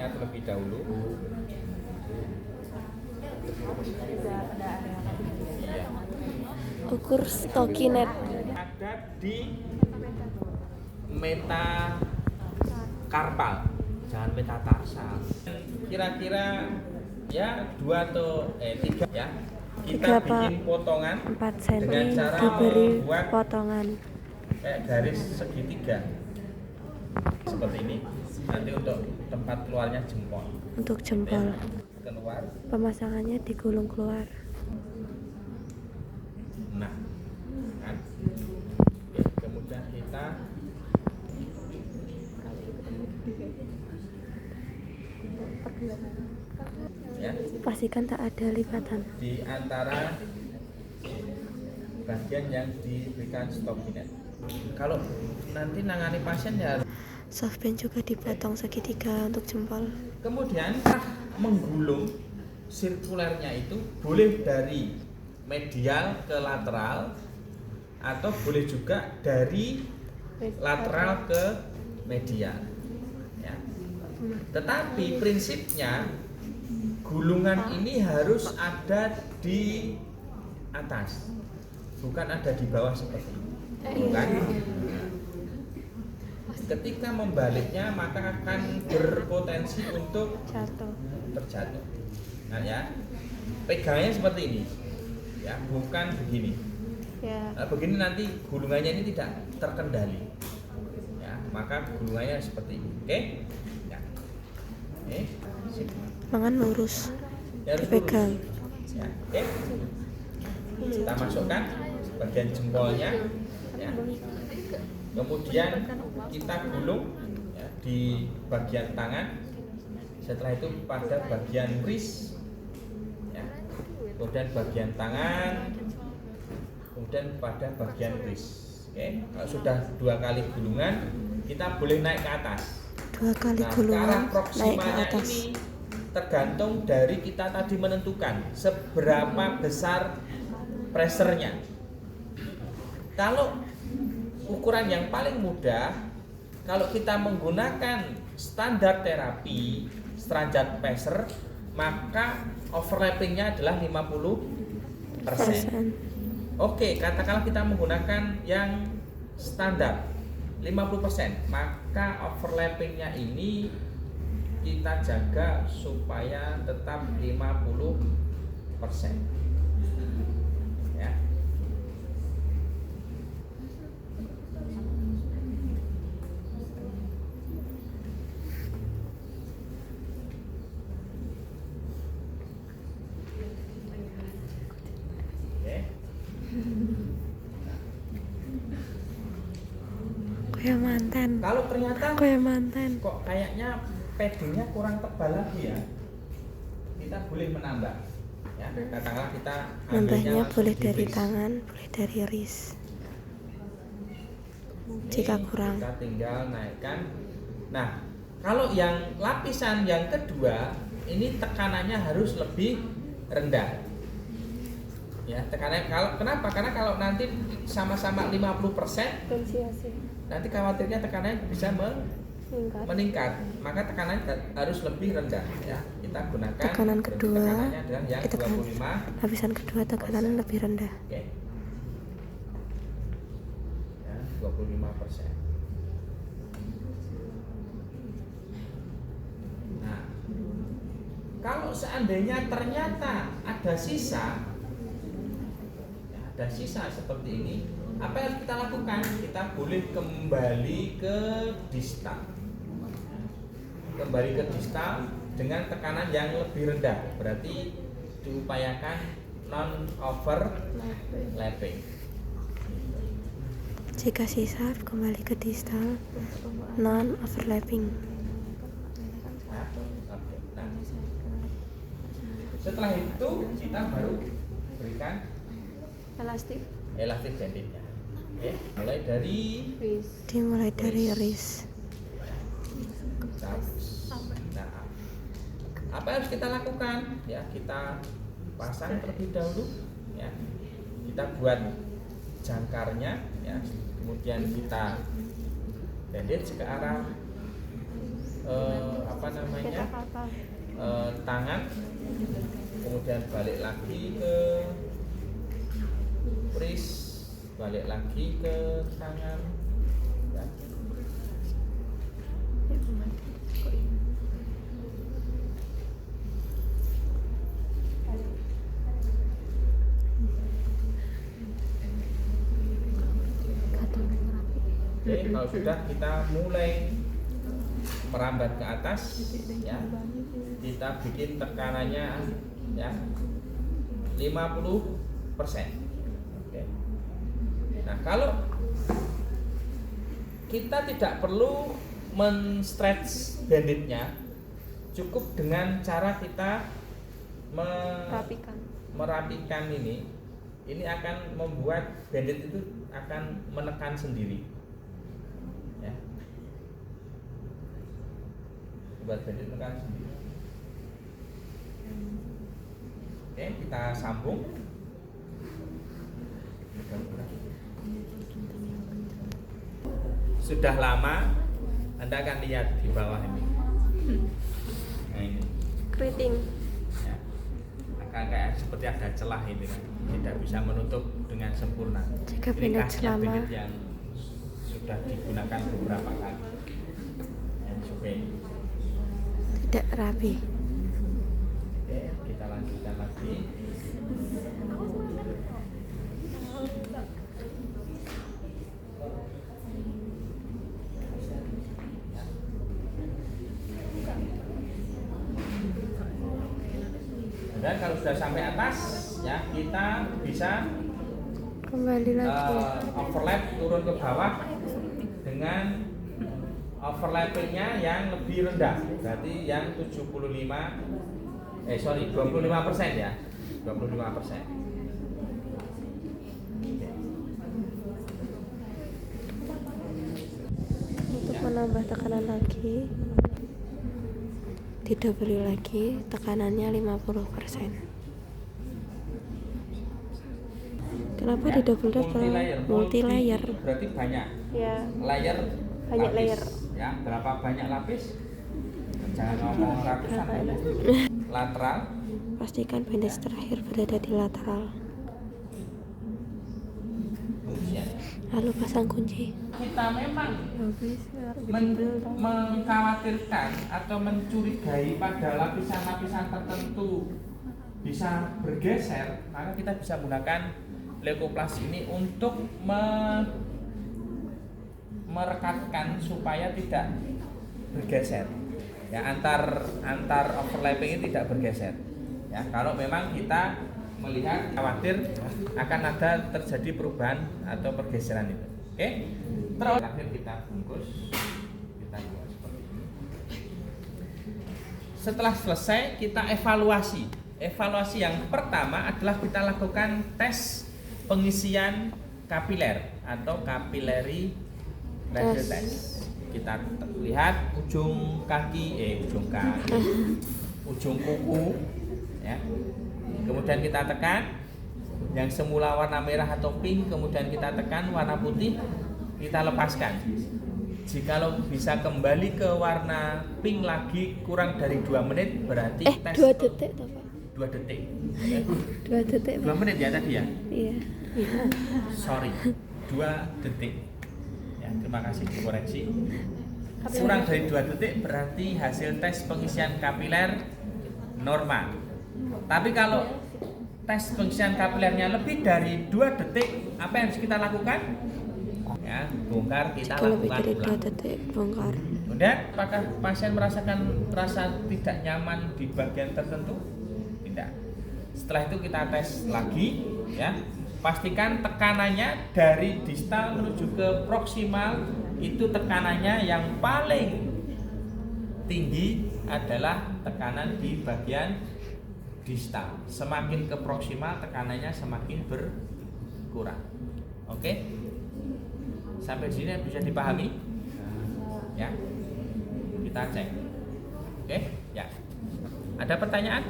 stokinetnya terlebih dahulu. Iya. Ukur stokinet. Ada di metakarpal, jangan metatarsal. Kira-kira ya 2 atau 3 ya. Kita bikin potongan 4 cm dengan cara diberi membuat potongan kayak garis segitiga seperti ini. Nanti untuk tempat keluarnya jempol. untuk jempol. Keluar. Pemasangannya digulung keluar. Nah, kan? Oke, kemudian kita ya, Pastikan tak ada lipatan. di antara bagian yang diberikan stokinet. Kalau nanti nangani pasien ya. Softband juga dipotong segitiga untuk jempol. Kemudian menggulung sirkulernya itu boleh dari medial ke lateral atau boleh juga dari lateral ke medial ya. Tetapi prinsipnya gulungan ini harus ada di atas, bukan ada di bawah seperti ini. Bukan? Ketika membaliknya maka akan berpotensi untuk Jatuh. terjatuh. Nah ya, pegangnya seperti ini, ya, bukan begini. Ya. Nah, begini nanti gulungannya ini tidak terkendali, ya, maka gulungannya seperti ini, oke? Ya. Oke, sip. Tangan lurus. Ya, harus Dipegang. lurus. Ya, oke. Kita masukkan bagian jempolnya, ya. Kemudian kita gulung ya, di bagian tangan. Setelah itu pada bagian wrist, ya. Kemudian bagian tangan, kemudian pada bagian wrist. Oke, kalau sudah 2 kali gulungan, kita boleh naik ke atas. 2 kali Nah, gulungan arah naik ke proksimanya atas. ini tergantung dari kita tadi menentukan seberapa besar pressernya. Kalau ukuran yang paling mudah, kalau kita menggunakan standar terapi Stranjat Pacer, maka overlappingnya adalah 50%. Oke, katakanlah kita menggunakan yang standar 50%, maka overlappingnya ini kita jaga supaya tetap 50%. Ya. Kayak mantan. Kalau ternyata Kayak mantan. kok kayaknya paddingnya kurang tebal lagi ya, kita boleh menambah. Ya, katakanlah kita ambilnya Nambahnya langsung boleh di dari wrist. tangan, boleh dari wrist. Ini Jika kurang. kita tinggal naikkan. Nah, kalau yang lapisan yang kedua ini tekanannya harus lebih rendah. Ya, tekanannya kenapa? Karena kalau nanti sama-sama 50%, nanti khawatirnya tekanannya bisa meningkat. Maka tekanannya harus lebih rendah ya. Kita gunakan Tekanan kedua, tekanannya adalah yang kita 25. lapisan kedua tekanan lebih rendah. Oke. Ya, 25%. Nah, kalau seandainya ternyata ada sisa, ya, ada sisa seperti ini, apa yang kita lakukan? Kita boleh kembali ke distal. Kembali ke distal dengan tekanan yang lebih rendah. Berarti diupayakan non overlapping. Jika sisa kembali ke distal, non overlapping. Nah, oke. Nah, setelah itu kita baru berikan Elastik. elastik banditnya. Oke, mulai dari Dimulai dari wrist. Nah, apa yang harus kita lakukan? Ya, kita pasang terlebih dahulu. Ya, kita buat jangkarnya. Ya, kemudian kita bandage ke arah tangan, kemudian balik lagi ke wrist, balik lagi ke tangan, ya. Oke, kalau sudah kita mulai merambat ke atas, ya, kita bikin tekanannya ya 50%. Oke. Nah, kalau kita tidak perlu men-stretch banditnya, cukup dengan cara kita merapikan ini akan membuat bandit itu akan menekan sendiri. Ya. Buat bandit menekan sendiri. Oke, kita sambung. Sudah lama Anda akan lihat di bawah ini. Nah, ini. Keriting. Ya. Akan kayak seperti ada celah ini kan. Tidak bisa menutup dengan sempurna. Jika Ini bandit khasnya selama bandit yang sudah digunakan beberapa kali. Supaya tidak rapi. oke, kita lanjutkan lagi. Dan kalau sudah sampai atas, ya kita bisa Kembali lagi. overlap turun ke bawah dengan overlappingnya yang lebih rendah, berarti yang 25% ya, 25%. Untuk menambah tekanan lagi, didobeli lagi tekanannya 50%. Kenapa Ya, didobel multi layer? Berarti banyak Ya, layer, banyak lapis. layer. Ya, berapa banyak lapis? Jangan ngomong ratusan. Lateral. Pastikan bandage terakhir berada di lateral. Ya. Lalu pasang kunci. Kita memang mengkhawatirkan atau mencurigai pada lapisan-lapisan tertentu bisa bergeser, maka kita bisa menggunakan leukoplas ini untuk merekatkan supaya tidak bergeser. Ya, antar overlapping ini tidak bergeser. Ya, kalau memang kita melihat khawatir akan ada terjadi perubahan atau pergeseran itu. Oke? Terus terakhir kita bungkus. Kita buat seperti ini. Setelah selesai kita evaluasi. Evaluasi yang pertama adalah kita lakukan tes pengisian kapiler atau capillary pressure test. Kita lihat ujung kuku, ya. Kemudian kita tekan yang semula warna merah atau pink, kemudian kita tekan warna putih, kita lepaskan. Jikalau bisa kembali ke warna pink lagi kurang dari 2 menit, berarti tes 2 detik toh, Pak? 2 detik. 2 detik, 2 menit ya tadi ya? Iya. Sorry, 2 detik. Ya, terima kasih dikoreksi. Kurang dari 2 detik berarti hasil tes pengisian kapiler normal. Tapi kalau tes pengisian kapilernya lebih dari 2 detik, apa yang harus kita lakukan? Ya, bongkar, kita Kalau lebih lakukan dari 2 ulang. detik bongkar. Kemudian apakah pasien merasakan rasa tidak nyaman di bagian tertentu? Tidak. Setelah itu kita tes lagi, ya. Pastikan tekanannya dari distal menuju ke proksimal itu tekanannya yang paling tinggi adalah tekanan di bagian distal. Semakin ke proksimal tekanannya semakin berkurang. Oke? Sampai sini bisa dipahami? Ya. Kita cek. Oke? Ya. Ada pertanyaan?